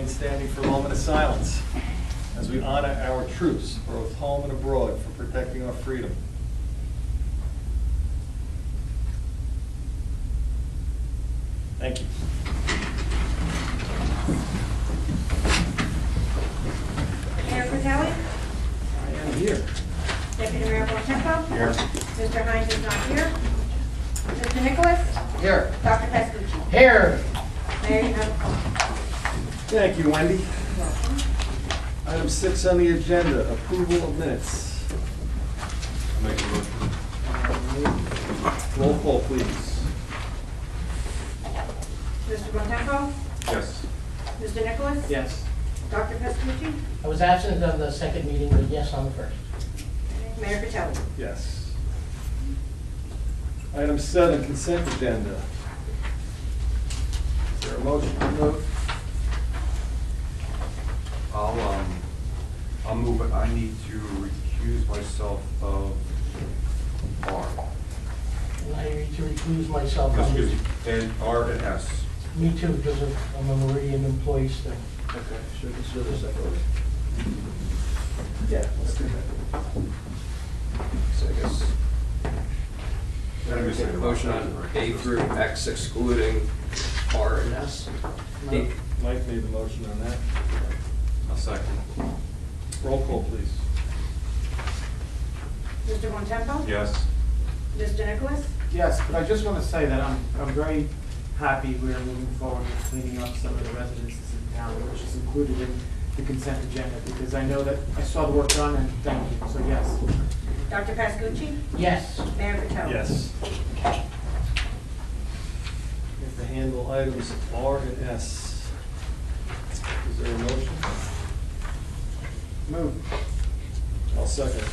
remain standing for a moment of silence as we honor our troops, both home and abroad, for protecting our freedom. Thank you. Mayor Fratelli? I am here. Deputy Mayor Bontempo? Here. Mr. Hines is not here. Mr. Nicholas? Here. Dr. Pascucci? Here. Mayor, you have a call. Thank you, Wendy. Item 6 on the agenda, approval of minutes. Make a motion. Roll call, please. Mr. Bontempo? Yes. Mr. Nicholas? Yes. Dr. Pascucci? I was absent on the second meeting, but yes on the first. Mayor Fratelli? Yes. Item 7, consent agenda. Is there a motion to move? I'll move it. I need to recuse myself of R. And I need to recuse myself on Excuse this. me, and R and S. Me too, because I'm a Meridian employee still. Okay, should consider this separate. Yeah, let's do that. So I guess Let me say the motion on A through X excluding R and S. Mike made the motion on that. A second. Roll call, please. Mr. Bontempo? Yes. Mr. Nicholas? Yes, but I just want to say that I'm very happy we are moving forward with cleaning up some of the residences in town, which is included in the consent agenda, because I know that I saw the work done, and thank you, so yes. Dr. Pascucci? Yes. Mayor Fratelli? Yes. We have to handle items R and S. Is there a motion? Move. I'll second.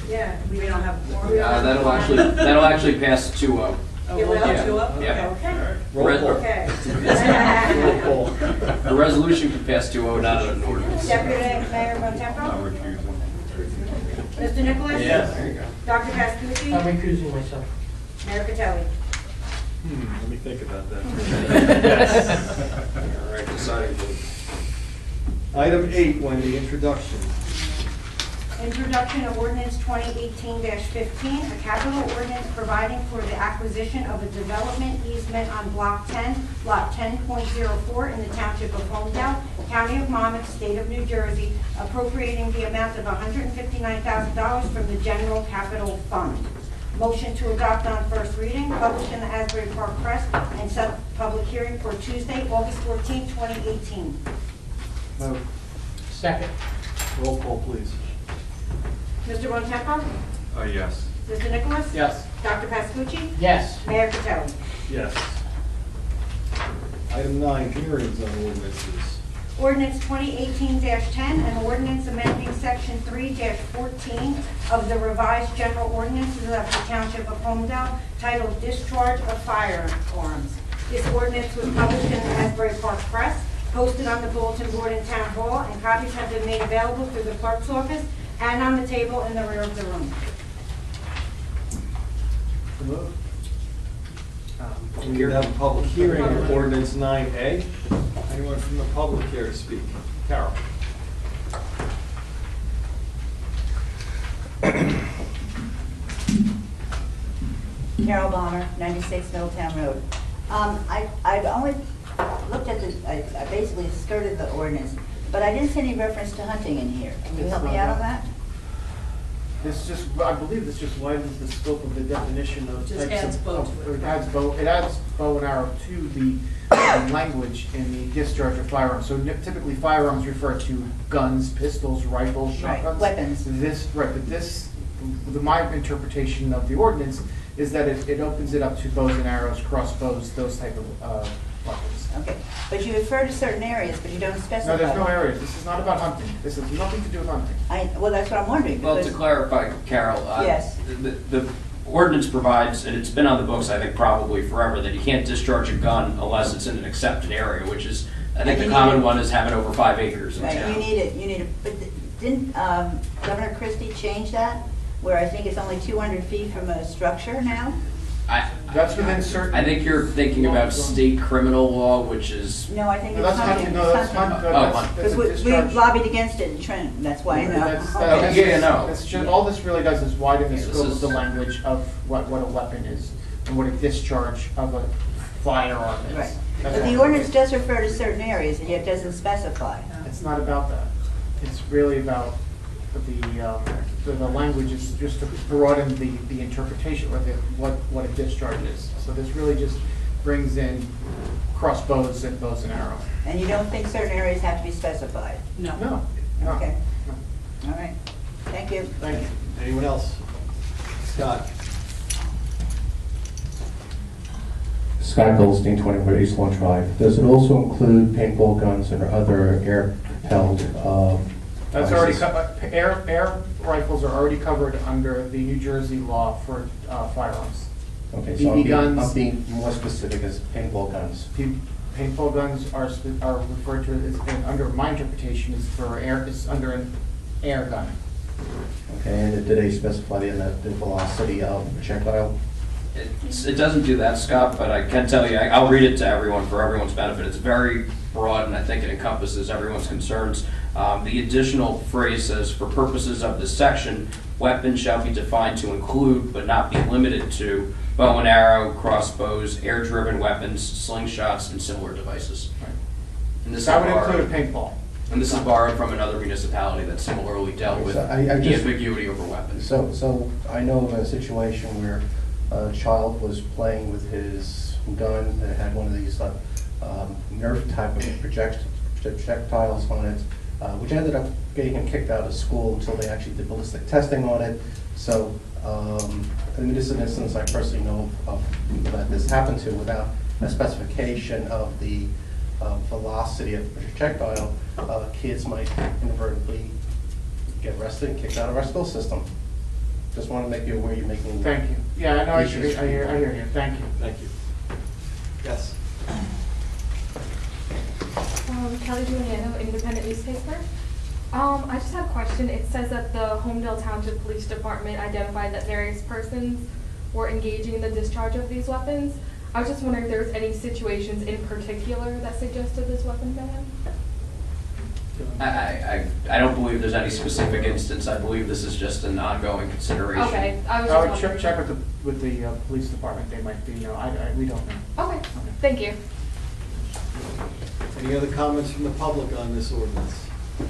Yeah, we don't have four. That'll actually pass 2-0. You will? Yeah. Two up? Yeah. Okay. Roll call. Okay. Roll call. The resolution can pass 2-0, not an ordinance. Deputy Mayor I'm Bontempo? recusing. Mr. Nicholas? Yes. There you go. Dr. Pascucci? I'm recusing myself. Mayor Fratelli? Let me think about that. All right, deciding vote. Item 8, Wendy, introduction. Introduction of ordinance 2018-15, a capital ordinance providing for the acquisition of a development easement on Block 10, Lot 10.04 in the Township of Holmdel, County of Monmouth, State of New Jersey, appropriating the amount of $159,000 from the General Capital Fund. Motion to adopt on first reading, published in the Asbury Park Press, and set public hearing for Tuesday, August 14, 2018. Move. Second. Roll call, please. Mr. Bontempo? Yes. Mr. Nicholas? Yes. Dr. Pascucci? Yes. Mayor Fratelli? Yes. Item 9, hearings on ordinances. Ordinance 2018-10, an ordinance amending section 3-14 of the revised general ordinances of the Township of Holmdel titled Discharge of Firearms. This ordinance was published in the Asbury Park Press, posted on the bulletin board in Town Hall, and copies have been made available through the clerk's office and on the table in the rear of the room. Move. We need to have a public hearing on ordinance 9A. Anyone from the public here to speak? Carol. Carol Bomber, 96 Middletown Road. I've only looked at I basically skirted the ordinance, but I didn't see any reference to hunting in here. Can you help me out on that? I believe this just widens the scope of the definition of Just types adds of. bow to it. It adds bow and arrow to the language in the discharge of firearms. So typically firearms refer to guns, pistols, rifles, Right, shotguns. weapons. My interpretation of the ordinance is that it opens it up to bows and arrows, crossbows, those type of weapons. Okay, but you refer to certain areas, but you don't specify. No, there's no areas. This is not about hunting. This has nothing to do with hunting. Well, that's what I'm wondering. Well, to because- clarify, Carol, Yes. the ordinance provides, and it's been on the books, I think, probably forever, that you can't discharge a gun unless it's in an accepted area, which is, I think And the you common need it. one is having over 5 acres in Right, town. you need it, but didn't Governor Christie change that? Where I think it's only 200 feet from a structure now? That's within certain. I think you're thinking about state criminal law, which is, No, I think No, it's that's hunting. hunting, no, that's It's hunting. hunting. Oh, That's hunting. a Because we discharge. lobbied against it in Trenton, that's why I know. That's Yeah, no. that's just, all this really does is widen the Yeah, this scope of is- the language of what a weapon is and what a discharge of a firearm is. Right. That's But the all. ordinance does refer to certain areas, and yet doesn't specify. It's not about that. It's really about the language is just to broaden the interpretation or what a discharge is. So this really just brings in crossbows and bows and arrows. And you don't think certain areas have to be specified? No, no. Okay, no. all right. Thank you. Thank you. Anyone else? Scott? Scott Goldstein, 24 East Lawn Drive. Does it also include paintball guns and other air-propelled That's already, devices? air rifles are already covered under the New Jersey law for firearms. Okay, so BB guns. I'm being more specific as paintball guns. Paintball guns are referred to as, under my interpretation, is under an air gun. Okay, and did they specify the velocity of the projectile? it doesn't do that, Scott, but I can tell you, I'll read it to everyone for everyone's benefit. It's very broad, and I think it encompasses everyone's concerns. The additional phrase says, for purposes of this section, weapons shall be defined to include, but not be limited to, bow and arrow, crossbows, air-driven weapons, slingshots, and similar devices. Right. And this That is would borrowed- include paintball. And this is borrowed from another municipality that similarly dealt with So I the just- ambiguity over weapons. So I know of a situation where a child was playing with his gun that had one of these Nerf type of projectiles on it, which ended up getting him kicked out of school until they actually did ballistic testing on it. So, I mean, this is an instance I personally know of people that this happened to without a specification of the velocity of the projectile. Kids might inadvertently get arrested and kicked out of our school system. Just want to make you aware you're making. Thank you. Yeah, I know, I issues. hear you. Thank you. Thank you. Yes. Kelly Giuliano, Independent Newspaper. I just have a question. It says that the Holmdel Township Police Department identified that various persons were engaging in the discharge of these weapons. I was just wondering if there was any situations in particular that suggested this weapon ban? I don't believe there's any specific instance. I believe this is just an ongoing consideration. Okay, I was I just would wondering. check with the police department. They might be, we don't know. Okay, thank you. Any other comments from the public on this ordinance?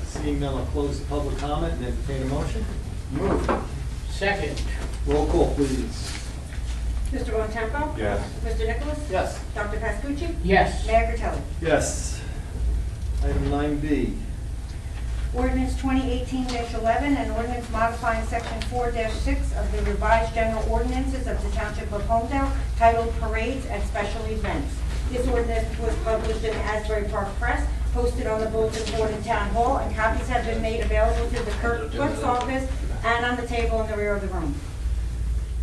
Seeing none, I'll close the public comment and entertain a motion. Move. Second. Roll call, please. Mr. Bontempo? Yes. Mr. Nicholas? Yes. Dr. Pascucci? Yes. Mayor Kurtolo? Yes. Item 9B. Ordinance 2018-11, an ordinance modifying section 4-6 of the revised general ordinances of the Township of Holmdel titled Parades and Special Events. This ordinance was published in the Asbury Park Press, posted on the bulletin board in Town Hall, and copies have been made available to the clerk's office and on the table in the rear of the room.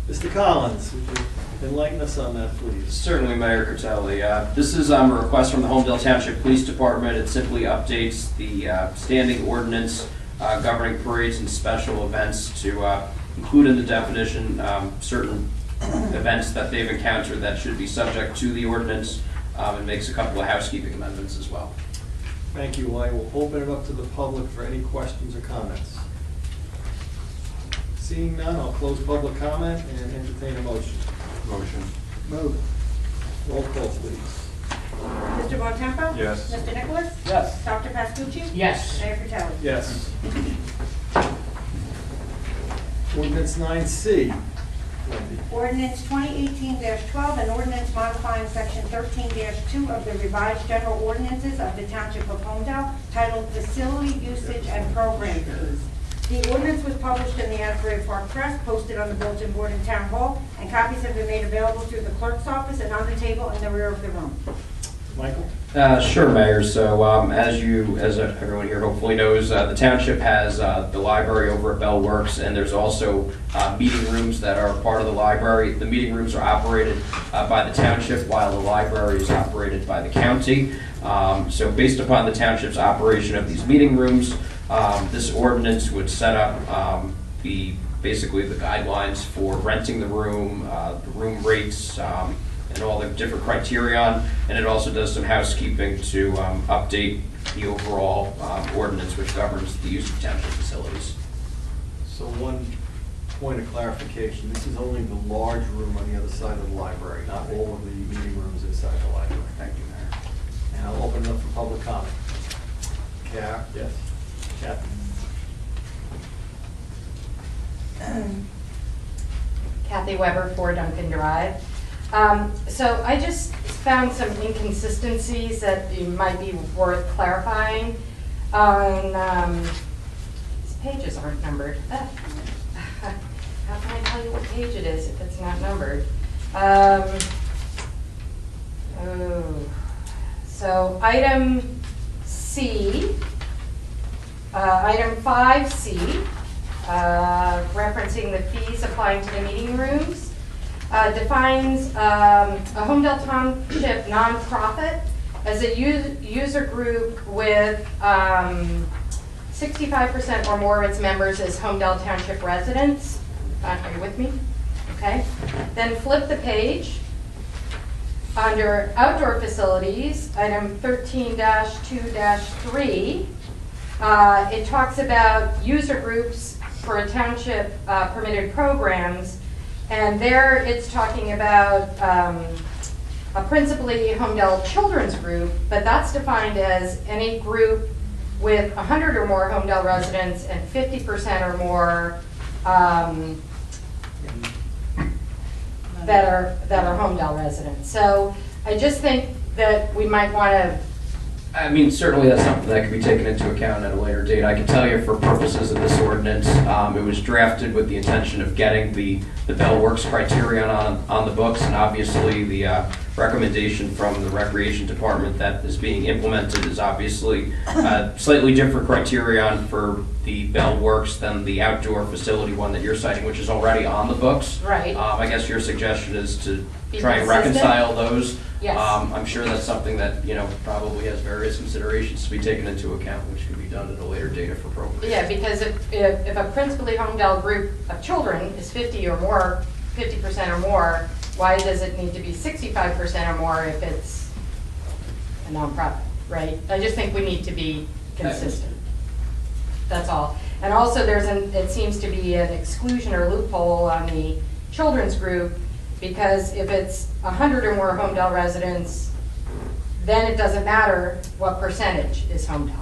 Mr. Collins, would you enlighten us on that, please? Certainly, Mayor Curtelli. This is a request from the Holmdel Township Police Department. It simply updates the standing ordinance governing parades and special events to include in the definition certain events that they've encountered that should be subject to the ordinance, and makes a couple of housekeeping amendments as well. Thank you. I will open it up to the public for any questions or comments. Seeing none, I'll close public comment and entertain a motion. Motion. Move. Roll call, please. Mr. Bontempo? Yes. Mr. Nicholas? Yes. Dr. Pascucci? Yes. Mayor Kurtolo? Yes. Ordinance 9C. Wendy. Ordinance 2018-12, an ordinance modifying section 13-2 of the revised general ordinances of the Township of Holmdel titled Facility Usage and Program Fees. The ordinance was published in the Asbury Park Press, posted on the bulletin board in Town Hall, and copies have been made available through the clerk's office and on the table in the rear of the room. Michael? Sure, Mayor. So as everyone here hopefully knows, the township has the library over at Bell Works, and there's also meeting rooms that are part of the library. The meeting rooms are operated by the township, while the library is operated by the county. So based upon the township's operation of these meeting rooms, this ordinance would set up basically the guidelines for renting the room rates, and all the different criterion, and it also does some housekeeping to update the overall ordinance which governs the use of township facilities. So one point of clarification, this is only the large room on the other side of the library, not all of the meeting rooms inside the library. Thank you, Mayor. And I'll open it up for public comment. Yes. Kathy? Kathy Weber, 4 Duncan Drive. So I just found some inconsistencies that you might be worth clarifying. These pages aren't numbered. How can I tell you what page it is if it's not numbered? So item C, item 5C, referencing the fees applying to the meeting rooms, defines a Holmdel Township nonprofit as a user group with 65% or more of its members as Holmdel Township residents. Are you with me? Okay. Then flip the page. Under outdoor facilities, item 13-2-3, it talks about user groups for township permitted programs, and there it's talking about a principally Holmdel children's group, but that's defined as any group with 100 or more Holmdel residents and 50% or more that are Holmdel residents. So I just think that we might want to. I mean, certainly that's something that can be taken into account at a later date. I can tell you for purposes of this ordinance, it was drafted with the intention of getting the Bell Works criterion on the books, and obviously the recommendation from the Recreation Department that is being implemented is obviously slightly different criterion for the Bell Works than the outdoor facility one that you're citing, which is already on the books. Right. I guess your suggestion is to Be try and consistent? reconcile those. Yes. I'm sure that's something that, probably has various considerations to be taken into account, which can be done at a later date if appropriate. Yeah, because if a principally Holmdel group of children is 50% or more, why does it need to be 65% or more if it's a nonprofit, right? I just think we need to be consistent. That's all. And also it seems to be an exclusion or loophole on the children's group, because if it's 100 or more Holmdel residents, then it doesn't matter what percentage is Holmdel.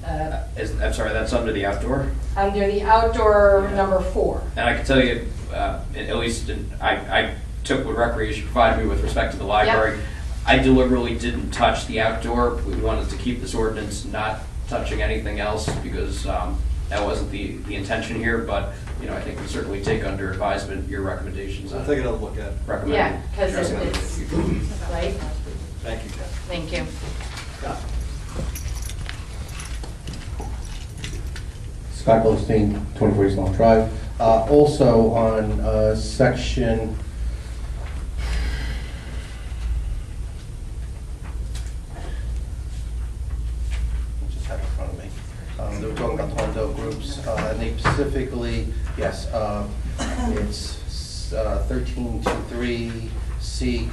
I'm sorry, that's under the outdoor? Under the outdoor, number 4. And I can tell you, at least I took what Recreation provided me with respect to the library. Yep. I deliberately didn't touch the outdoor. We wanted to keep this ordinance not touching anything else because that wasn't the intention here, but I think we certainly take under advisement your recommendations. I'll take another look at it. Recommend Yeah, because addressing them in the it's, future. right? Thank you, Kathy. Thank you. Scott? Scott Goldstein, 24 East Long Drive. Also on section, I just have it in front of me. They were talking about Holmdel groups, and they specifically, yes, it's 1323C,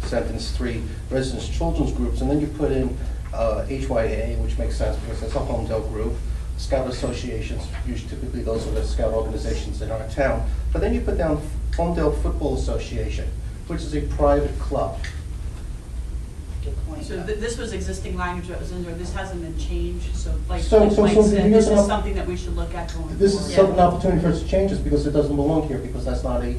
sentence 3, residence children's groups, and then you put in HYA, which makes sense because it's a Holmdel group. Scout associations, usually typically those are the scout organizations in our town. But then you put down Holmdel Football Association, which is a private club. So this was existing language that was in there, this hasn't been changed, so like So Mike said, here's this is an something that we should look at going forward. This is an opportunity for us to change this because it doesn't belong here, because that's not a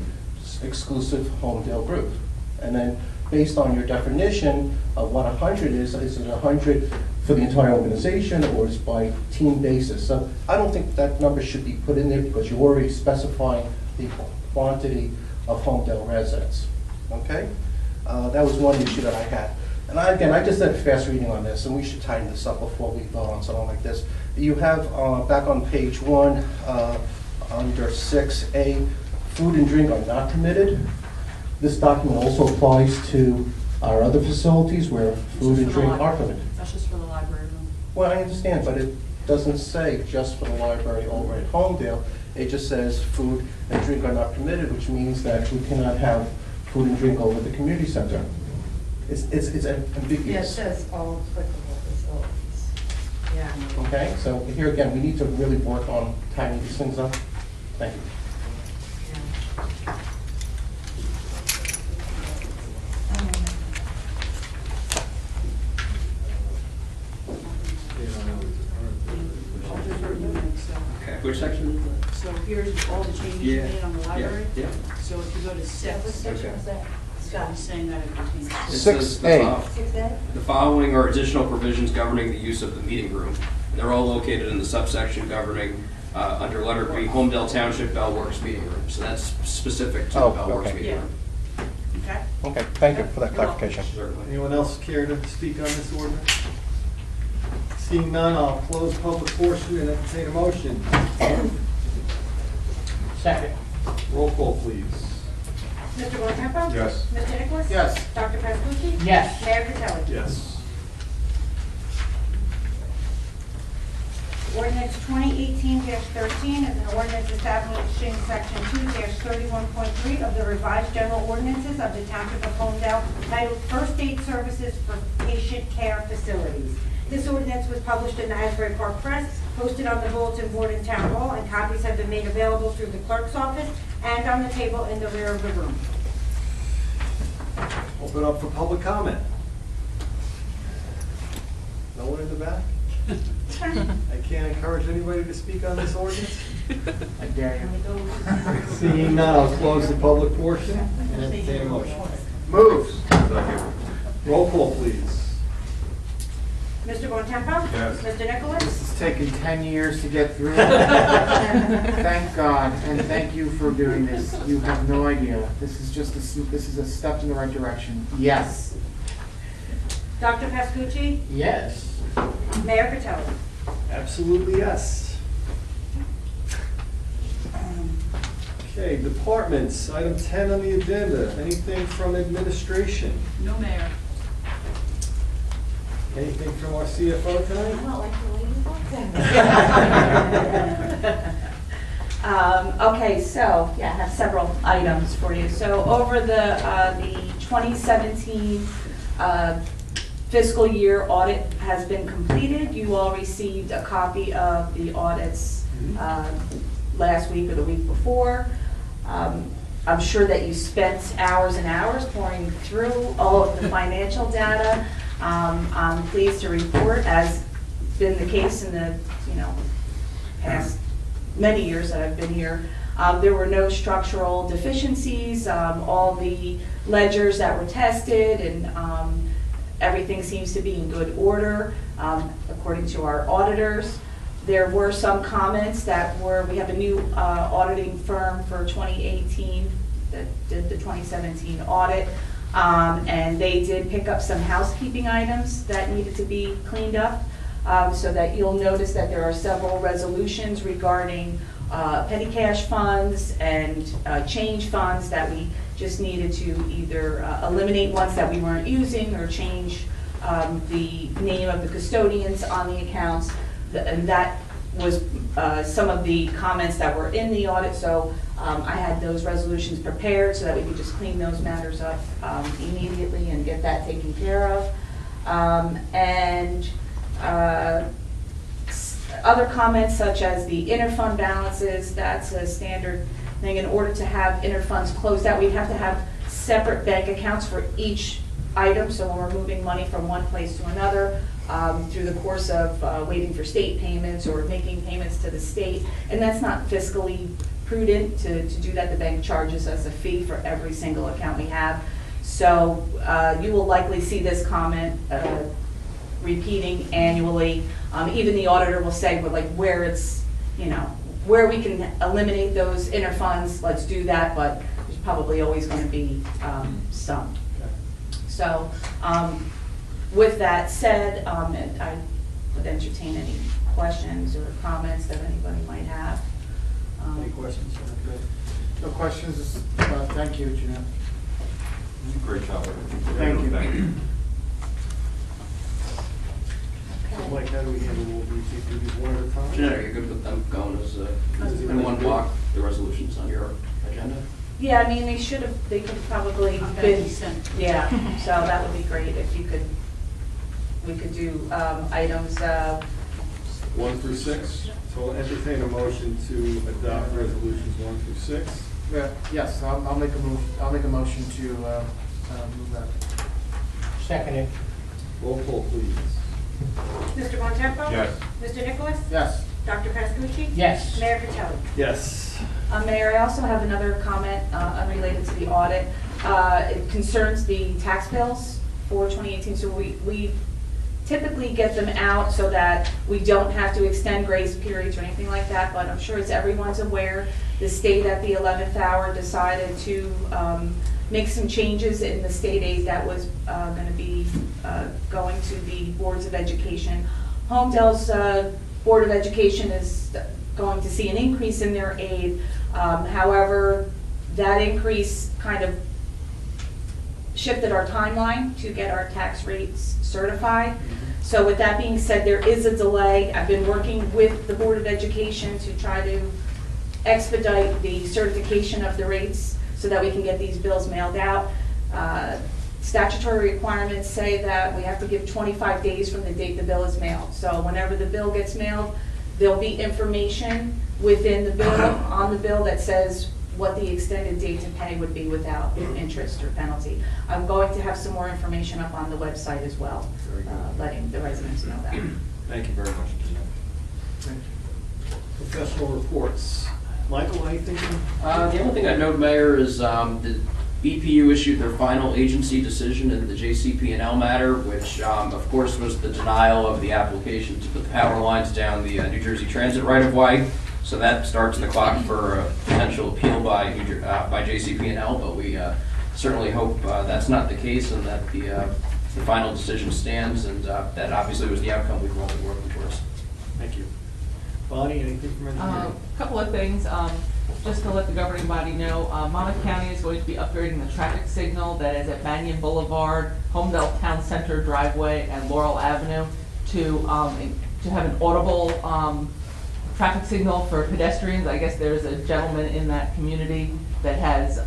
exclusive Holmdel group. And then, based on your definition of what 100 is it 100 for the entire organization, or is by team basis? So I don't think that number should be put in there because you're already specifying the quantity of Holmdel residents, okay? That was one issue that I had. And again, I just did a fast reading on this, and we should tighten this up before we vote on something like this. You have, back on page 1, under 6A, food and drink are not permitted. This document also applies to our other facilities where food and drink are permitted. That's just for the library room. Well, I understand, but doesn't say just for the library over at Holmdel. It just says food and drink are not permitted, which means that we cannot have food and drink over at the community center. It's ambiguous. Yeah, it says all applicable facilities. Yeah. Okay, so here again, we need to really work on tightening these things up. Thank you. Okay, which section is that? So here's all the changes you made on the library. Yeah. So if you go to What six, section was that? Scott? it's saying that it contains. It 6A. says the 6A? The following are additional provisions governing the use of the meeting room. They're all located in the subsection governing, under letter B, Holmdel Township Bell Works Meeting Room. So that's specific to the Oh, Bell Works okay. Meeting Yeah. Room. Okay? Okay, thank you for that clarification. Certainly. Anyone else care to speak on this ordinance? Seeing none, I'll close public portion and entertain a motion. Second. Roll call, please. Mr. Bontempo? Yes. Mr. Nicholas? Yes. Dr. Pascucci? Yes. Mayor Patelli? Yes. Ordinance 2018-13 is an ordinance establishing section 2-31.3 of the revised general ordinances of the Township of Holmdel titled First Aid Services for Patient Care Facilities. This ordinance was published in the Asbury Park Press, posted on the bulletin board in Town Hall, and copies have been made available through the clerk's office and on the table in the rear of the room. Open up for public comment. No one in the back? I can't encourage anybody to speak on this ordinance. I dare you. Seeing none, I'll close the public portion and entertain a motion. Moves. Roll call, please. Mr. Bontempo? Yes. Mr. Nicholas? This has taken 10 years to get through. Thank God, and thank you for doing this. You have no idea. This is just this is a step in the right direction. Yes. Dr. Pascucci? Yes. Mayor Patelli? Absolutely, yes. Okay, departments, item 10 on the agenda. Anything from administration? No mayor. Anything from our CFO tonight? Okay, so, yeah, I have several items for you. So over the 2017 fiscal year audit has been completed. You all received a copy of the audits last week or the week before. I'm sure that you spent hours and hours pouring through all of the financial data. I'm pleased to report, as been the case in the past many years that I've been here, there were no structural deficiencies. All the ledgers that were tested and everything seems to be in good order, according to our auditors. There were some comments we have a new auditing firm for 2018 that did the 2017 audit. And they did pick up some housekeeping items that needed to be cleaned up, so that you'll notice that there are several resolutions regarding petty cash funds and change funds that we just needed to either eliminate ones that we weren't using or change the name of the custodians on the accounts. And that was some of the comments that were in the audit, so I had those resolutions prepared so that we could just clean those matters up immediately and get that taken care of. Other comments such as the interfund balances, that's a standard thing. In order to have interfunds closed out, we have to have separate bank accounts for each item, so when we're moving money from one place to another, through the course of waiting for state payments or making payments to the state, and that's not fiscally prudent to do that. The bank charges us a fee for every single account we have. So you will likely see this comment repeating annually. Even the auditor will say, well, like where it's, where we can eliminate those interfunds, let's do that, but there's probably always going to be some. So with that said, I would entertain any questions or comments that anybody might have. Any questions? Good. No questions. Thank you, Jeanette. Great job. Thank you. Mike. Jeanette, how do we handle, will we do these one at a time? Jeanette, are you good with them going as in one block, the resolutions on your agenda? Yeah, I mean, they could probably Okay, been, consent. yeah, so that would be great if you could, we could do items, 1 through 6. So I'll entertain a motion to adopt resolutions 1 through 6. Yes, I'll make a motion to move that. Second it. Roll call, please. Mr. Bontempo? Yes. Mr. Nicholas? Yes. Dr. Pascucci? Yes. Mayor Patelli? Yes. Mayor, I also have another comment unrelated to the audit. It concerns the tax bills for 2018. So we typically get them out so that we don't have to extend grace periods or anything like that, but I'm sure as everyone's aware, the state at the 11th hour decided to make some changes in the state aid that was going to be going to the boards of education. Holmdel's Board of Education is going to see an increase in their aid. However, that increase kind of shifted our timeline to get our tax rates certified. So with that being said, there is a delay. I've been working with the Board of Education to try to expedite the certification of the rates so that we can get these bills mailed out. Statutory requirements say that we have to give 25 days from the date the bill is mailed. So whenever the bill gets mailed, there'll be information within the bill, on the bill, that says what the extended date to pay would be without interest or penalty. I'm going to have some more information up on the website as well, letting the residents know that. Thank you very much, Jeanette. Thank you. Professional reports. Michael, anything? The only thing I note, Mayor, is the BPU issued their final agency decision in the JCP&L matter, which of course was the denial of the application to put the power lines down the New Jersey Transit right-of-way. So that starts the clock for a potential appeal by JCP&L, but we certainly hope that's not the case and that the final decision stands, and that obviously was the outcome we've all been working towards. Thank you. Bonnie, anything from engineering? Couple of things, just to let the governing body know, Monmouth County is going to be upgrading the traffic signal that is at Banyan Boulevard, Holmdel Town Center driveway, and Laurel Avenue to have an audible traffic signal for pedestrians. I guess there's a gentleman in that community that has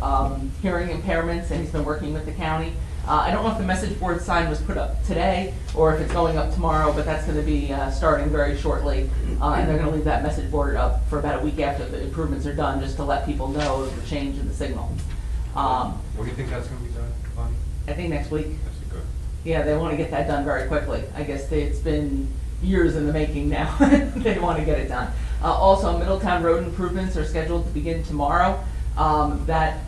hearing impairments, and he's been working with the county. I don't know if the message board sign was put up today or if it's going up tomorrow, but that's going to be starting very shortly. And they're going to leave that message board up for about a week after the improvements are done, just to let people know of the change in the signal. When do you think that's going to be done, Bonnie? I think next week. That's good. Yeah, they want to get that done very quickly. I guess it's been years in the making now. They want to get it done. Also, Middletown road improvements are scheduled to begin tomorrow.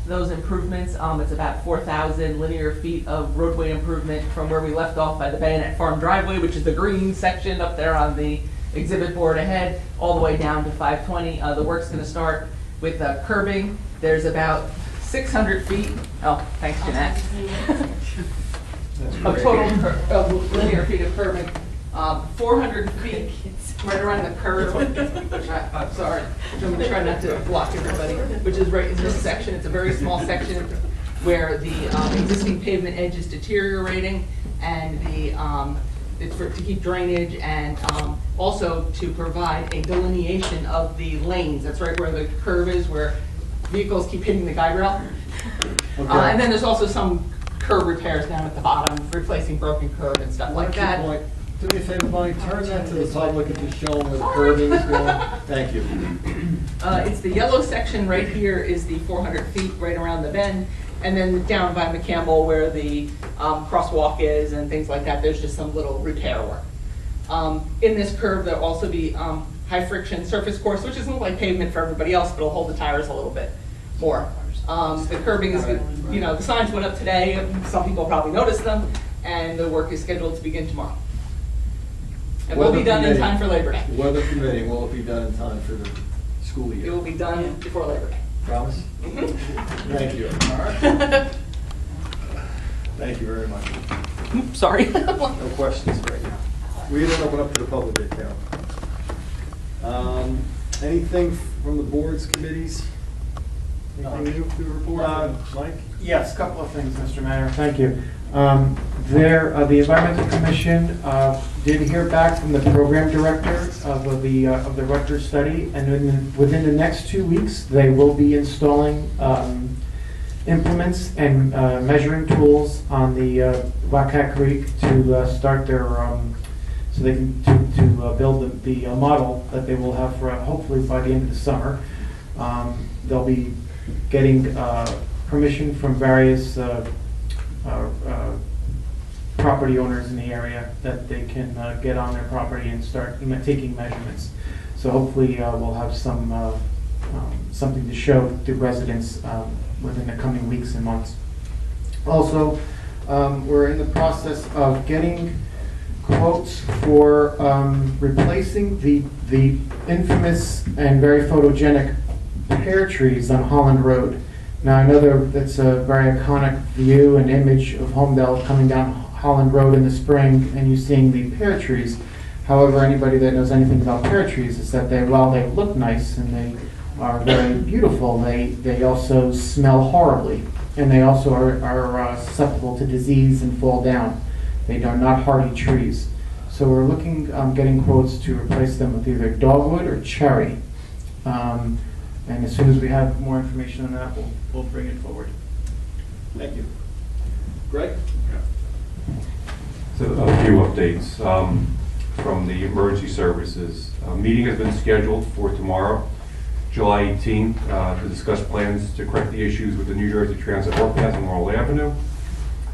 Those improvements, it's about 4,000 linear feet of roadway improvement from where we left off by the Bayonet Farm driveway, which is the green section up there on the exhibit board ahead, all the way down to 520. The work's going to start with curbing. There's about 600 feet. Oh, thanks, Jeanette. Of total of linear feet of curbing. 400 feet right around the curve. I'm sorry. I'm going to try not to block everybody, which is right in this section. It's a very small section where the existing pavement edge is deteriorating, and it's to keep drainage and also to provide a delineation of the lanes. That's right where the curve is, where vehicles keep hitting the guide rail. Okay. And then there's also some curb repairs down at the bottom, replacing broken curb and stuff like that. Do me a favor, Bonnie, turn that to the public and just show them where the curbing is going. Thank you. It's the yellow section right here is the 400 feet right around the bend, and then down by McCampbell where the crosswalk is and things like that, there's just some little repair work. In this curve, there'll also be high friction surface course, which isn't like pavement for everybody else, but it'll hold the tires a little bit more. The curbing is, the signs went up today, some people probably noticed them, and the work is scheduled to begin tomorrow. It will be done in time for Labor Day. Weather permitting, will it be done in time for the school year? It will be done before Labor Day. Promise? Thank you. Thank you very much. Sorry. No questions right now. We didn't open up to the public account. Anything from the boards, committees? Anything new to report, Mike? Yes, a couple of things, Mr. Mayor, thank you. The Environmental Commission did hear back from the program director of the Rutgers study, and within the next 2 weeks, they will be installing implements and measuring tools on the Black Cat Creek to start their, so they can to build the model that they will have for hopefully by the end of the summer. They'll be getting permission from various property owners in the area that they can get on their property and start taking measurements. So hopefully we'll have something to show the residents within the coming weeks and months. Also, we're in the process of getting quotes for replacing the infamous and very photogenic pear trees on Holland Road. Now, I know that's a very iconic view and image of Holmdel coming down Holland Road in the spring and you seeing the pear trees. However, anybody that knows anything about pear trees is that while they look nice and they are very beautiful, they also smell horribly, and they also are susceptible to disease and fall down. They are not hardy trees. So we're getting quotes to replace them with either dogwood or cherry. And as soon as we have more information on that, we'll bring it forward. Thank you. Greg? So a few updates from the emergency services. A meeting has been scheduled for tomorrow, July 18th, to discuss plans to correct the issues with the New Jersey Transit overpass on Laurel Avenue.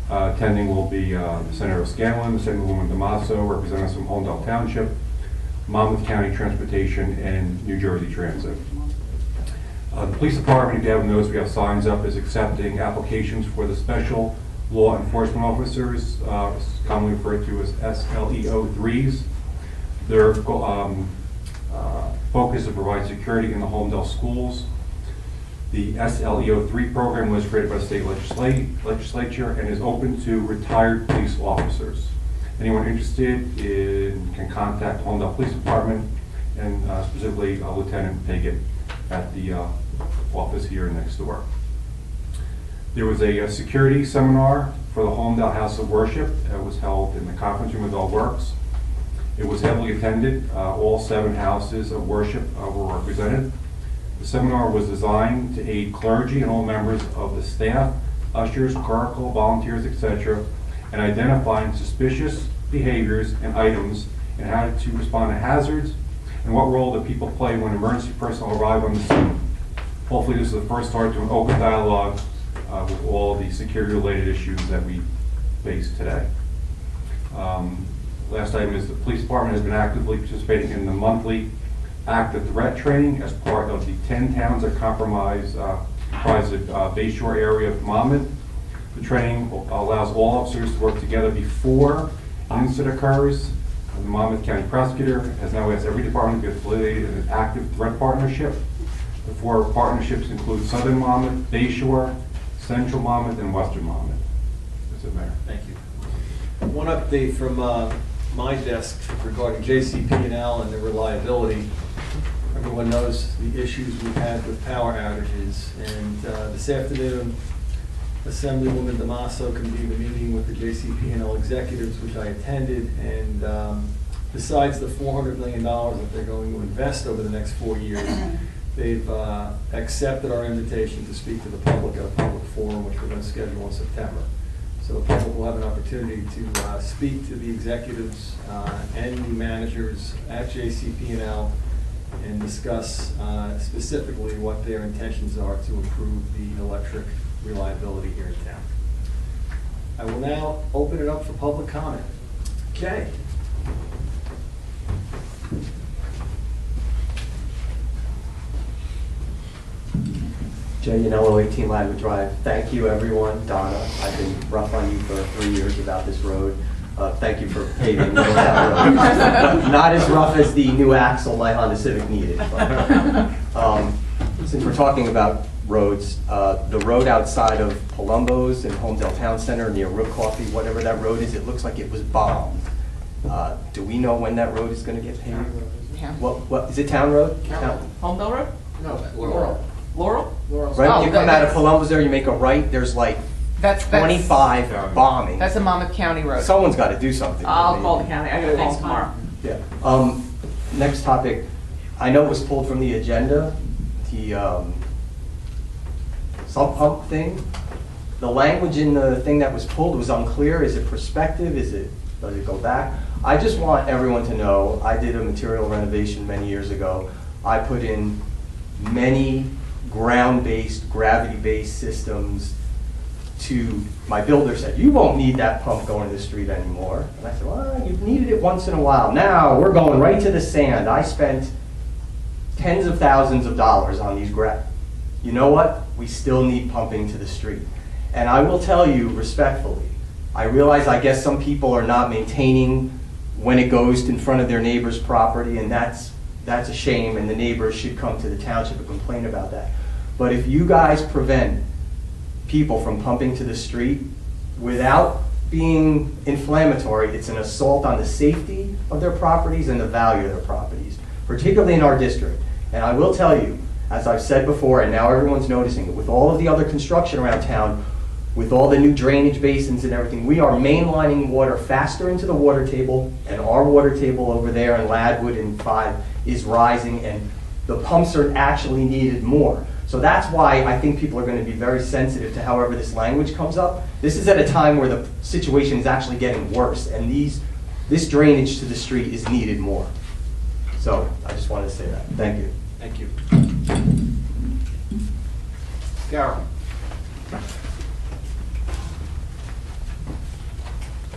Attending will be Senator Scanlon, Senatorwoman Damaso, representatives from Holmdel Township, Monmouth County Transportation, and New Jersey Transit. The police department, if you haven't noticed, we have signs up as accepting applications for the special law enforcement officers, commonly referred to as SLEO3s. Their focus is to provide security in the Holmdel schools. The SLEO3 program was created by the state legislature and is open to retired police officers. Anyone interested can contact Holmdel Police Department and specifically Lieutenant Piggott at the office here next door. There was a security seminar for the Holmdel House of Worship that was held in the conference room of All Works. It was heavily attended. All 7 houses of worship were represented. The seminar was designed to aid clergy and all members of the staff, ushers, clerical, volunteers, etc., in identifying suspicious behaviors and items and how to respond to hazards and what role do people play when emergency personnel arrive on the scene. Hopefully this is the first start to an open dialogue with all the security-related issues that we face today. Last item is the police department has been actively participating in the monthly active threat training as part of the 10 towns that comprise the Bayshore area of Monmouth. The training allows all officers to work together before an incident occurs. The Monmouth County Prosecutor has now asked every department to be affiliated in an active threat partnership. The 4 partnerships include Southern Monmouth, Bayshore, Central Monmouth, and Western Monmouth. That's it, Mayor. Thank you. One update from my desk regarding JCP&L and the reliability. Everyone knows the issues we've had with power outages, and this afternoon Assemblywoman Damaso convened a meeting with the JCP&L executives, which I attended, and besides the $400 million that they're going to invest over the next 4 years, they've accepted our invitation to speak to the public at a public forum, which we're going to schedule in September. So the public will have an opportunity to speak to the executives and the managers at JCP&L and discuss specifically what their intentions are to improve the electric reliability here in town. I will now open it up for public comment. Jay. Jay Yanello, 18 Ladwood Drive. Thank you, everyone. Donna, I've been rough on you for 3 years about this road. Thank you for paving Middletown Road. Not as rough as the new axle my Honda Civic needed. But, since we're talking about roads, the road outside of Palumbo's and Holmdel Town Center near Rook Coffee, whatever that road is, it looks like it was bombed. Do we know when that road is going to get paved? What is it, Town Road? Holmdel Road? No, Laurel. Laurel? Laurel's- Right when Oh, you come that- out of Columbus there, you make a right, there's like That's 25 bombing. That's a Monmouth County road. Someone's got to do something. I'll call the county. I gotta call Thanks, them tomorrow. Yeah. Next topic, I know it was pulled from the agenda, the sump pump thing. The language in the thing that was pulled was unclear. Is it prospective? Does it go back? I just want everyone to know, I did a material renovation many years ago. I put in many ground-based, gravity-based systems to, my builder said, you won't need that pump going to the street anymore. And I said, well, you've needed it once in a while. Now, we're going right to the sand. I spent tens of thousands of dollars on these You know what? We still need pumping to the street. And I will tell you respectfully, I realize I guess some people are not maintaining when it goes in front of their neighbor's property, and that's a shame, and the neighbors should come to the township and complain about that. But if you guys prevent people from pumping to the street without being inflammatory, it's an assault on the safety of their properties and the value of their properties, particularly in our district. And I will tell you, as I've said before, and now everyone's noticing it, with all of the other construction around town, with all the new drainage basins and everything, we are mainlining water faster into the water table, and our water table over there in Ladwood and 5 is rising, and the pumps are actually needed more. So that's why I think people are going to be very sensitive to however this language comes up. This is at a time where the situation is actually getting worse, and this drainage to the street is needed more. So I just wanted to say that. Thank you. Thank you. Carol.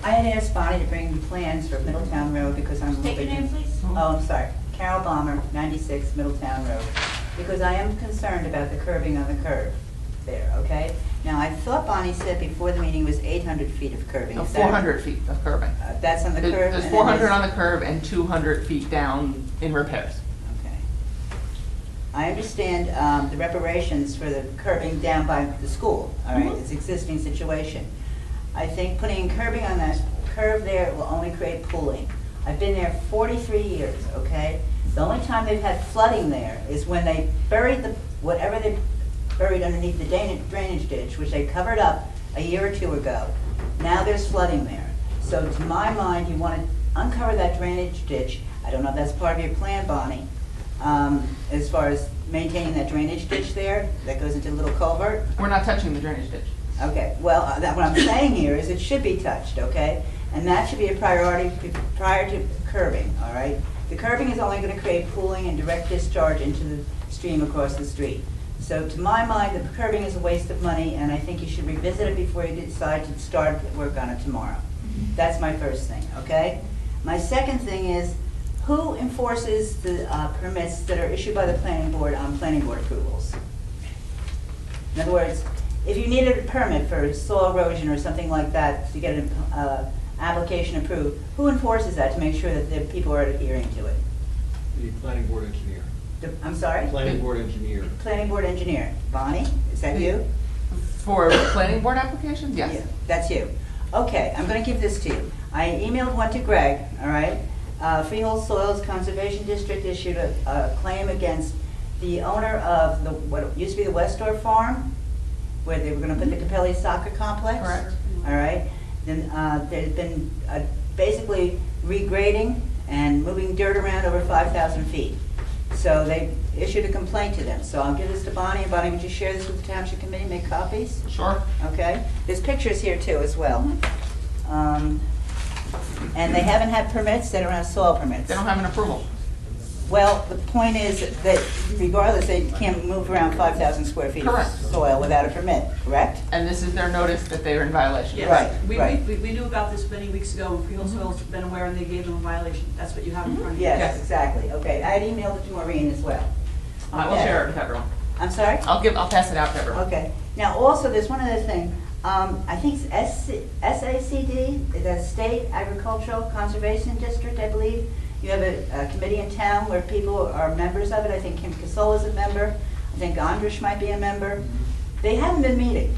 I had asked Bonnie to bring plans for Middletown Road because I'm. State your name, please. Oh, I'm sorry. Carol Bomber, 96 Middletown Road. Because I am concerned about the curbing on the curb there, okay? Now, I thought Bonnie said before the meeting was 800 feet of curbing. Is that- 400 feet of curbing. That's on the curb? There's and then 400 on the curb and 200 feet down in repairs. Okay. I understand the reparations for the curbing down by the school, all right? It's existing situation. I think putting curbing on that curve there will only create pooling. I've been there 43 years, okay? The only time they've had flooding there is when they buried whatever they buried underneath the drainage ditch, which they covered up a year or two ago. Now there's flooding there. So to my mind, you want to uncover that drainage ditch. I don't know if that's part of your plan, Bonnie, as far as maintaining that drainage ditch there that goes into a little culvert. We're not touching the drainage ditch. Okay, well, what I'm saying here is it should be touched, okay? And that should be a priority prior to curbing, all right? The curbing is only going to create pooling and direct discharge into the stream across the street. So to my mind, the curbing is a waste of money, and I think you should revisit it before you decide to start work on it tomorrow. That's my first thing, okay? My second thing is, who enforces the permits that are issued by the planning board on planning board approvals? In other words, if you needed a permit for soil erosion or something like that to get an application approved, who enforces that to make sure that the people are adhering to it? The planning board engineer. I'm sorry? Planning board engineer. Planning board engineer. Bonnie, is that you? For planning board applications, yes. Yeah, that's you. Okay, I'm going to give this to you. I emailed one to Greg, all right? Freehold Soils Conservation District issued a claim against the owner of what used to be the Westdorf Farm, where they were going to put the Capelli Soccer Complex. Correct. All right. Then there's been basically regrading and moving dirt around over 5,000 feet. So they issued a complaint to them. So I'll give this to Bonnie. Bonnie, would you share this with the Township Committee, make copies? Sure. Okay. There's pictures here too as well. And they haven't had permits, they don't have soil permits. They don't have an approval. Well, the point is that regardless, they can't move around 5,000 square feet of Correct. soil without a permit, correct? And this is their notice that they're in violation. Yes. Right, right. We knew about this many weeks ago, and Freehold Soils have been aware, and they gave them a violation. That's what you have in front of you. Yes, Yes. exactly. Okay, I had emailed it to Maureen as well. I will Okay. share it with everyone. I'm sorry? I'll pass it out to everyone. Okay. Now, also, there's one other thing. I think it's SACD, the State Agricultural Conservation District, I believe. You have a committee in town where people are members of it. I think Kim Casola's a member. I think Andrish might be a member. They haven't been meeting.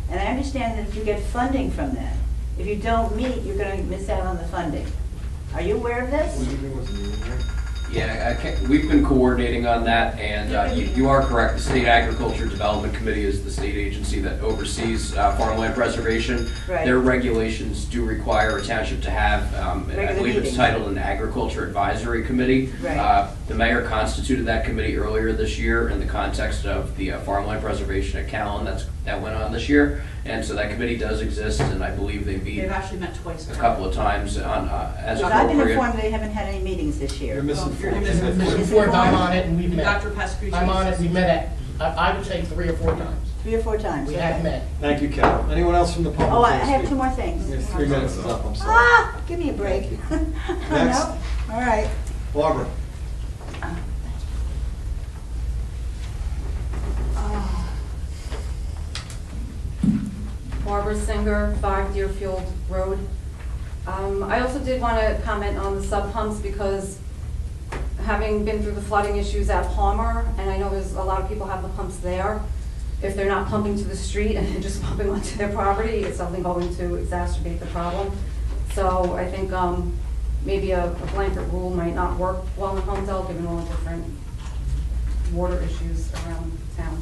And I understand that if you get funding from them, if you don't meet, you're going to miss out on the funding. Are you aware of this? Yeah, we've been coordinating on that, and you are correct. The State Agriculture Development Committee is the state agency that oversees farmland preservation. Right. Their regulations do require a township to have, I Regular believe it's meetings. titled an Agriculture Advisory Committee. Right. The mayor constituted that committee earlier this year in the context of the farmland preservation at Callan that went on this year. And so that committee does exist, and I believe they meet They've actually met twice. a couple of times on, as But I've been appropriate. informed they haven't had any meetings this year. You're missing You're four. missing You're four. Fourth, I'm on it and we've met. Dr. Pascucci. I'm on it, we met I would say 3 or 4 times. 3 or 4 times. We okay. have met. Thank you, Cal. Anyone else from the public? Oh, I care to have speak? 2 more things. Your 3 minutes is up, I'm sorry. Ah, give me a break. Next. No? All right. Barbara. Barbara Singer, 5 Deerfield Road. I also did want to comment on the sub pumps because having been through the flooding issues at Palmer, and I know there's a lot of people have the pumps there, if they're not pumping to the street and they're just pumping onto their property, it's only going to exacerbate the problem. So I think maybe a blanket rule might not work well in Holmdel, given all the different water issues around town.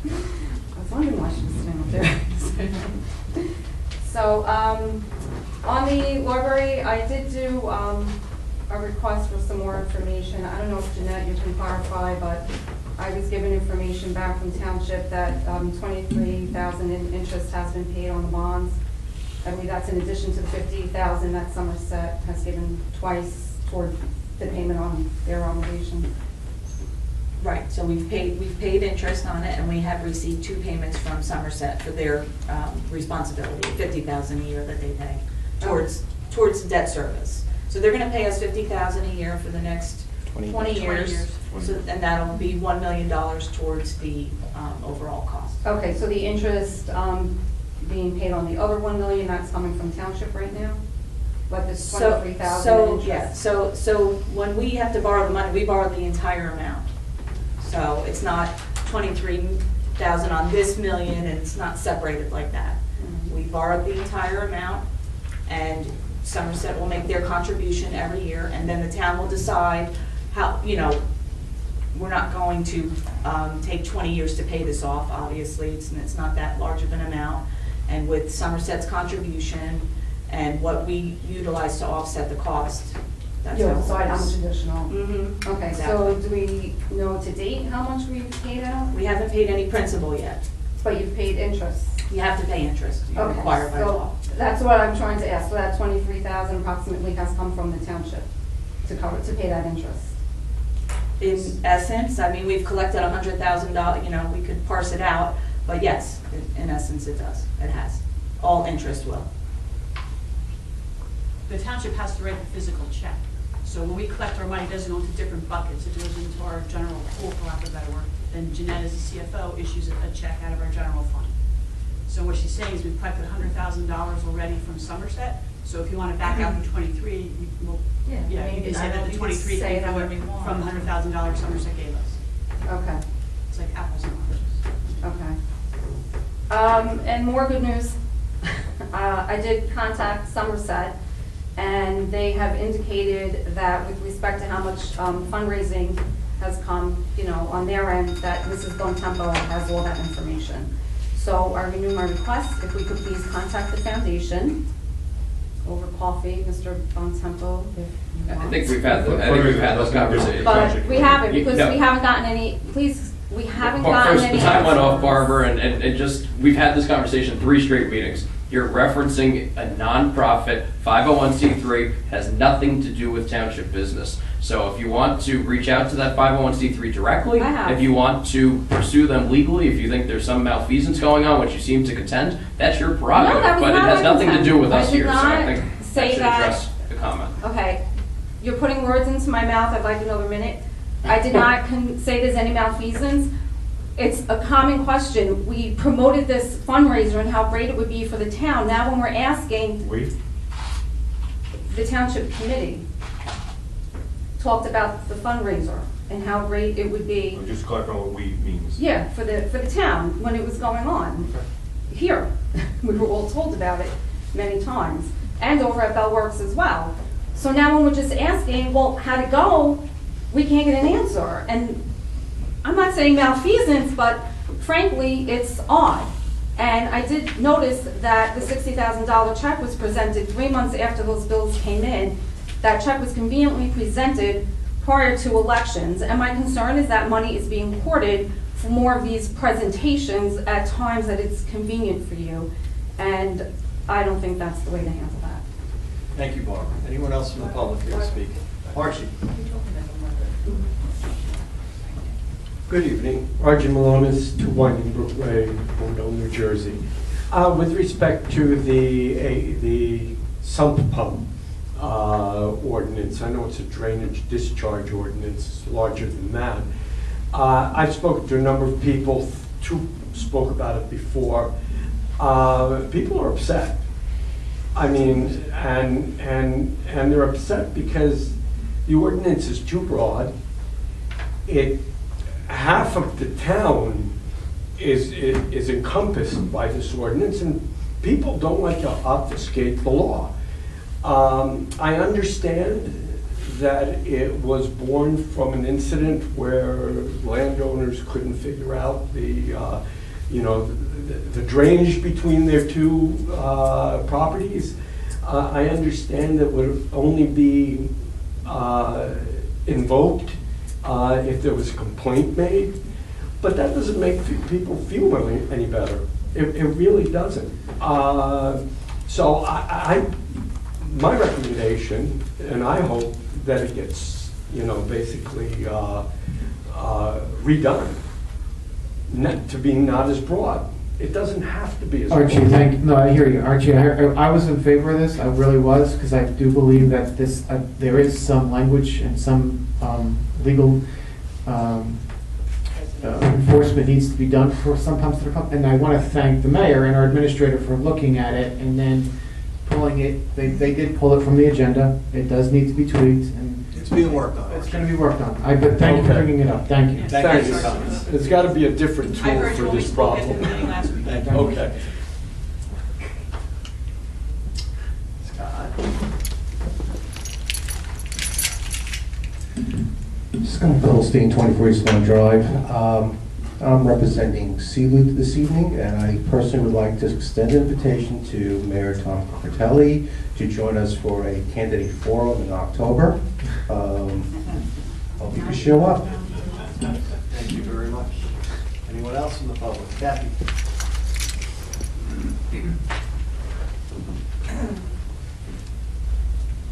I was wondering why she was sitting up there. So, on the library, I did do a request for some more information. I don't know if Jeanette, you can clarify, but I was given information back from Township that $23,000 in interest has been paid on the bonds. I believe that's in addition to the $50,000 that Somerset has given twice toward the payment on their obligation. Right, so we've paid interest on it, and we have received 2 payments from Somerset for their responsibility, $50,000 a year that they pay towards debt service. So they're gonna pay us $50,000 a year for the next 20 years. So, and that'll be $1 million towards the overall cost. Okay, so the interest being paid on the other 1 million, that's coming from Township right now? Like this 23,000 in interest? Yeah, so when we have to borrow the money, we borrow the entire amount. So it's not 23,000 on this million, and it's not separated like that. We borrowed the entire amount, and Somerset will make their contribution every year, and then the town will decide how, we're not going to take 20 years to pay this off, obviously, it's not that large of an amount. And with Somerset's contribution and what we utilize to offset the cost, that's how You'll it decide how works. much additional? Mm-hmm. Okay, so do we know to date how much we've paid out? We haven't paid any principal yet. But you've paid interest? You have to pay interest, you're Okay, required by law. so that's what I'm trying to ask. So that 23,000 approximately has come from the Township to pay that interest? In essence, I mean, we've collected $100,000, we could parse it out, but yes, in essence, it does, it has. All interest will. The township has to write the physical check. So when we collect our money, it doesn't go into different buckets. It goes into our general pool, for lack of a better word. Then Jeanette, as the CFO, issues a check out of our general fund. So what she's saying is we've collected $100,000 already from Somerset. So if you want to back out the 23, well, Yeah, I yeah, mean, you can I say know that the you can 23 say came it however you from want. the $100,000 Somerset gave us. Okay. It's like apples and oranges. Okay. And more good news. I did contact Somerset, and they have indicated that with respect to how much fundraising has come, on their end, that Mrs. Bontempo has all that information. So I renew my request, if we could please contact the foundation over coffee, Mr. Bontempo, if you want. I think we've had this conversation. But we haven't, because No. we haven't gotten any, please, we haven't Well, gotten first, any. the time went off, answers. Barbara, and just, we've had this conversation 3 straight meetings. You're referencing a nonprofit, 501c3, has nothing to do with township business. So if you want to reach out to that 501c3 directly, I have. if you want to pursue them legally, if you think there's some malfeasance going on, which you seem to contend, that's your prerogative. No, that was But it not has my nothing to intent. do with I us did here, so I not think say that should that. address the comment. Okay, you're putting words into my mouth, I'd like another minute. I did not say there's any malfeasance. It's a common question. We promoted this fundraiser and how great it would be for the town. Now when we're asking, the township committee talked about the fundraiser and how great it would be. Just clarify what we means. Yeah, for the town, when it was going on. Here, we were all told about it. many times, and over at Bell Works as well. So now when we're just asking, well, how'd it go? We can't get an answer. And I'm not saying malfeasance, but frankly, it's odd. And I did notice that the $60,000 check was presented 3 months after those bills came in. That check was conveniently presented prior to elections. And my concern is that money is being hoarded for more of these presentations at times that it's convenient for you. And I don't think that's the way to handle that. Thank you, Barbara. Anyone else from the public here to speak? Archie? Good evening. Archie Malonis, 2 Winding Brook Way, Holmdel, New Jersey. With respect to the sump pump ordinance, I know it's a drainage discharge ordinance, it's larger than that. I've spoken to a number of people, 2 spoke about it before. People are upset. I mean, and they're upset because the ordinance is too broad. Half of the town is encompassed by this ordinance, and people don't like to obfuscate the law. I understand that it was born from an incident where landowners couldn't figure out the drainage between their 2 properties. I understand that would only be invoked if there was a complaint made, but that doesn't make people feel any better. It really doesn't. So my recommendation, and I hope that it gets, basically redone, to being not as broad. It doesn't have to be as broad. Archie, I hear you. Archie, I was in favor of this, I really was, because I do believe that there is some language and some legal enforcement needs to be done for some pumps that are pumped. And I want to thank the mayor and our administrator for looking at it and then pulling it. They did pull it from the agenda. It does need to be tweaked, and It's being worked on. it's going to be worked on. But thank you for bringing it up. Thank you. Thank you for your comments. There's got to be a different I tool heard for you only this spoke at the problem. meeting last week. Thank you. Okay. Scott Goldstein, 24 East Lawn Drive. I'm representing CLUT this evening, and I personally would like to extend an invitation to Mayor Tom Cortelli to join us for a candidate forum in October. Hope you can show up. Thank you very much. Anyone else from the public? Kathy?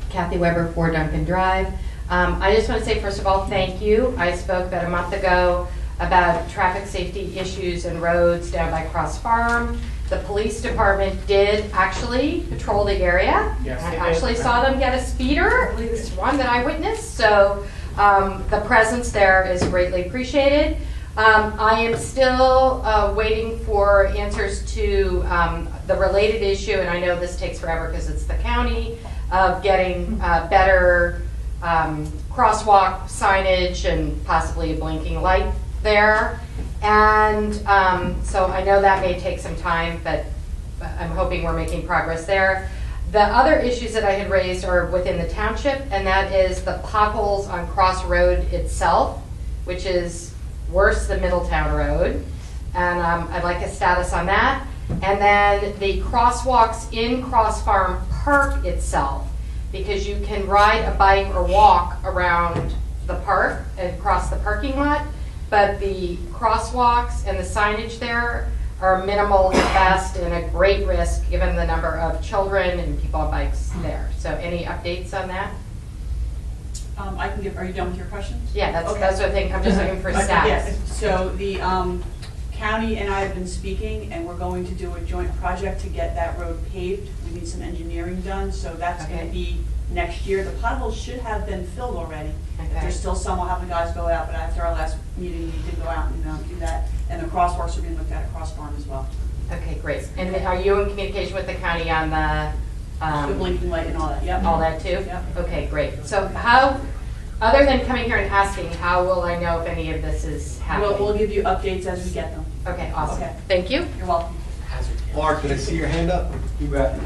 Kathy Weber, 4 Duncan Drive. I just want to say, first of all, thank you. I spoke about a month ago about traffic safety issues and roads down by Cross Farm. The police department did actually patrol the area. Yes, I they actually did. saw them get a speeder, at least one that I witnessed. So the presence there is greatly appreciated. I am still waiting for answers to the related issue, and I know this takes forever because it's the county, of getting better crosswalk signage and possibly a blinking light there. And so I know that may take some time, but I'm hoping we're making progress there. The other issues that I had raised are within the township, and that is the potholes on Cross Road itself, which is worse than Middletown Road. And I'd like a status on that. And then the crosswalks in Cross Farm Park itself, because you can ride a bike or walk around the park and across the parking lot, but the crosswalks and the signage there are minimal at best and a great risk given the number of children and people on bikes there. So any updates on that? I can give, are you done with your questions? Yeah, that's Okay. what I think. I'm just looking for Okay, status. yes. So the county and I have been speaking, and we're going to do a joint project to get that road paved. We need some engineering done, so that's going Okay. to be next year. The potholes should have been filled already. If Okay. there's still some, we'll have the guys go out, but after our last meeting, we did go out and do that. And the crosswalks are being looked at Cross Farm as well. Okay, great. And are you in communication with the county on the The blinking light and all that, yep. all that too? Yep. Okay, great. So how, other than coming here and asking, how will I know if any of this is happening? We'll give you updates as we get them. Okay, awesome. Okay. Thank you. You're welcome. Mark, did I see your hand up? You bet.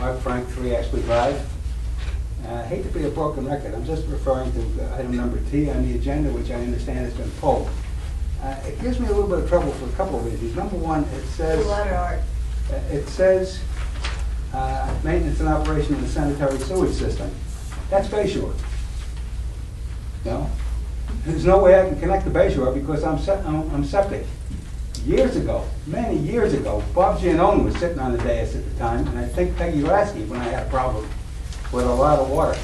Mark Frank, 3 Ashley Drive. I hate to be a broken record, I'm just referring to item number T on the agenda, which I understand has been pulled. It gives me a little bit of trouble for a couple of reasons. Number one, it says... It says, maintenance and operation of the sanitary sewage system. That's Bay Shore. You know? There's no way I can connect to Bay Shore because I'm septic. Years ago, many years ago, Bob Giannone was sitting on the dais at the time, and I think Peggy Lasky, when I had a problem with a lot of water.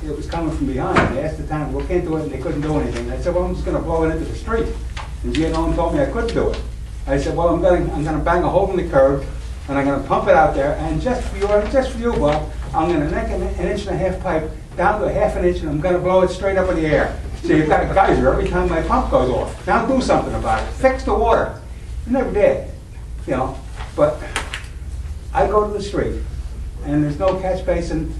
It was coming from behind. They asked the town, look into it, and they couldn't do anything. I said, well, I'm just going to blow it into the street. And Giannone told me I couldn't do it. I said, well, I'm going to bang a hole in the curb, and I'm going to pump it out there, and just for you, Bob, I'm going to neck an 1.5-inch pipe down to a 1/2 inch, and I'm going to blow it straight up in the air. So you've got a geyser every time my pump goes off. Now do something about it. Fix the water. You never did, you know. But I go to the street, and there's no catch basin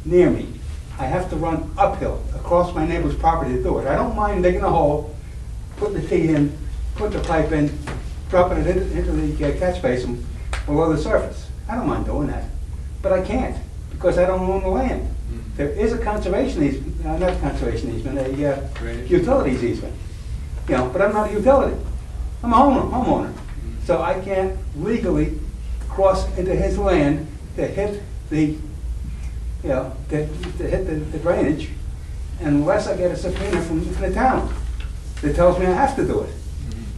near me. I have to run uphill across my neighbor's property to do it. I don't mind digging a hole, putting the T in, putting the pipe in, dropping it into the catch basin below the surface. I don't mind doing that. But I can't, because I don't own the land. There is a conservation easement, not conservation easement, a utilities easement. You know, but I'm not a utility. I'm a homeowner. So I can't legally cross into his land to hit the, you know, to hit the drainage unless I get a subpoena from the town that tells me I have to do it.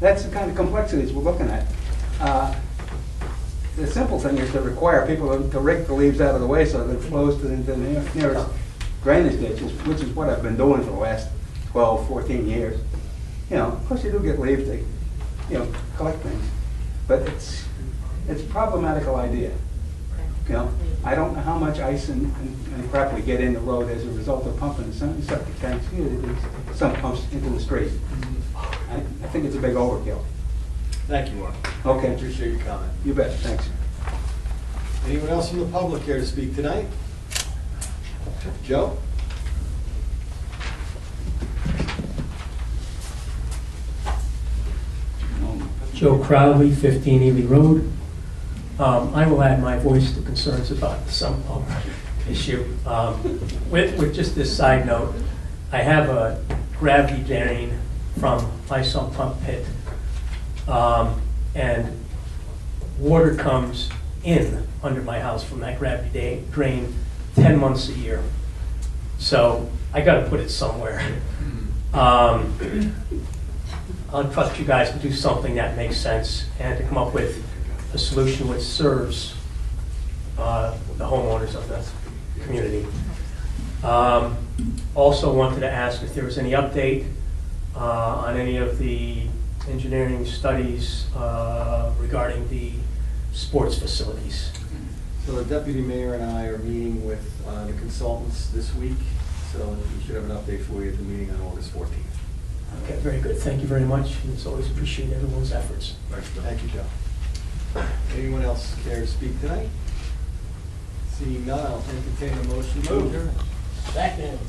That's the kind of complexities we're looking at. The simple thing is to require people to rake the leaves out of the way so that it flows to the nearest drainage ditches, which is what I've been doing for the last 12, 14 years. You know, of course you do get leaves to, you know, collect things, but it's a problematical idea. You know, I don't know how much ice and crap we get in the road as a result of pumping the septic tanks, some pumps into the street. I think it's a big overkill. Thank you, Mark. Okay. Appreciate your comment. You bet, thanks. Anyone else from the public here to speak tonight? Joe? Joe Crowley, 15 Ely Road. I will add my voice to concerns about the sump pump issue. With just this side note, I have a gravity drain from my sump pump pit, and water comes in under my house from that gravity drain 10 months a year. So I got to put it somewhere. I'll trust you guys to do something that makes sense and to come up with a solution which serves the homeowners of the community. Also wanted to ask if there was any update on any of the engineering studies regarding the sports facilities. So the deputy mayor and I are meeting with the consultants this week, so we should have an update for you at the meeting on August 14th. Okay, very good. Thank you very much. And it's always appreciate everyone's efforts. Thank you, Joe. Anyone else care to speak tonight? Seeing none, I'll entertain a motion to adjourn. Second.